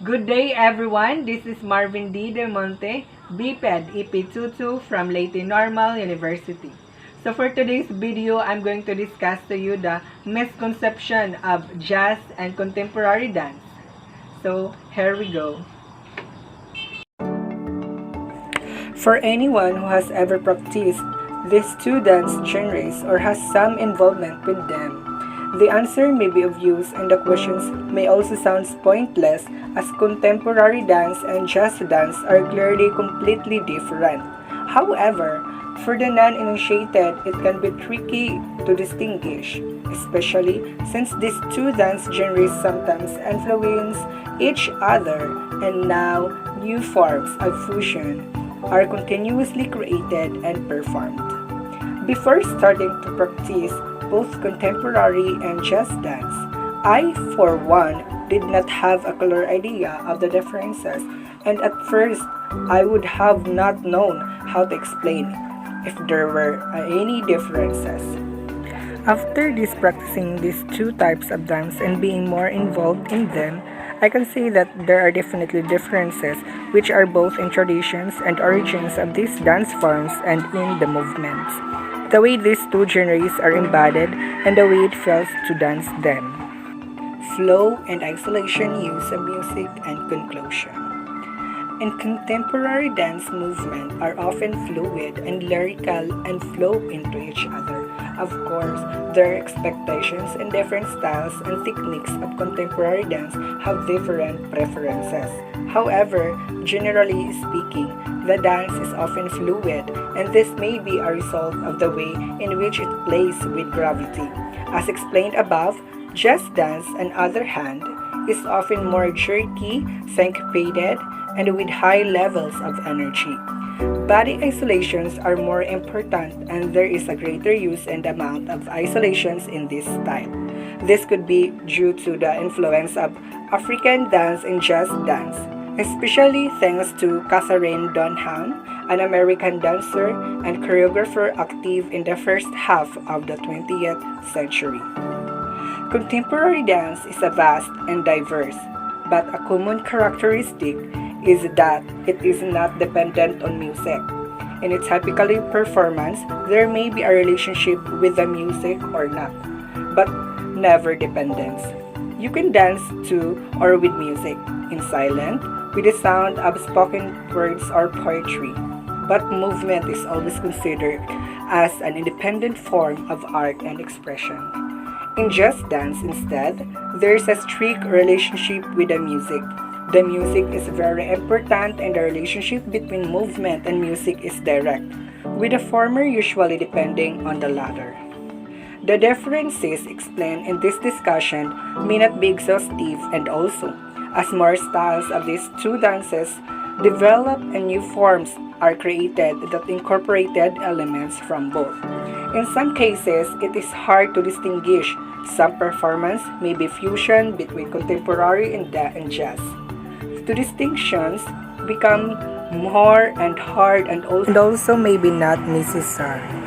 Good day everyone, this is Marvin D. De Monte, BPED EP22 from Leyte Normal University. So for today's video, I'm going to discuss to you the misconception of jazz and contemporary dance. So here we go. For anyone who has ever practiced these two dance genres or has some involvement with them, the answer may be obvious and the questions may also sound pointless as contemporary dance and jazz dance are clearly completely different. However, for the non-initiated, it can be tricky to distinguish, especially since these two dance genres sometimes influence each other and now new forms of fusion are continuously created and performed. Before starting to practice both contemporary and jazz dance, I, for one, did not have a clear idea of the differences, and at first, I would have not known how to explain if there were any differences. After practicing these two types of dance and being more involved in them, I can say that there are definitely differences which are both in traditions and origins of these dance forms and in the movements. The way these two genres are embodied and the way it feels to dance them. Flow and isolation use of music and conclusion. In contemporary dance movement are often fluid and lyrical and flow into each other. Of course, their expectations and different styles and techniques of contemporary dance have different preferences. However, generally speaking, the dance is often fluid, and this may be a result of the way in which it plays with gravity. As explained above, jazz dance, on the other hand, is often more jerky, syncopated, and with high levels of energy. Body isolations are more important and there is a greater use and amount of isolations in this style. This could be due to the influence of African dance and jazz dance, especially thanks to Catherine Dunham, an American dancer and choreographer active in the first half of the 20th century. Contemporary dance is a vast and diverse, but a common characteristic is that it is not dependent on music. In its typical performance, there may be a relationship with the music or not, but never dependence. You can dance to or with music, in silent, with the sound of spoken words or poetry, but movement is always considered as an independent form of art and expression. In jazz dance, instead, there is a strict relationship with the music. The music is very important and the relationship between movement and music is direct, with the former usually depending on the latter. The differences explained in this discussion may not be exhaustive and also, as more styles of these two dances develop and new forms are created that incorporated elements from both. In some cases, it is hard to distinguish. Some performance may be fusion between contemporary and jazz. The distinctions become more and hard and also maybe not necessary.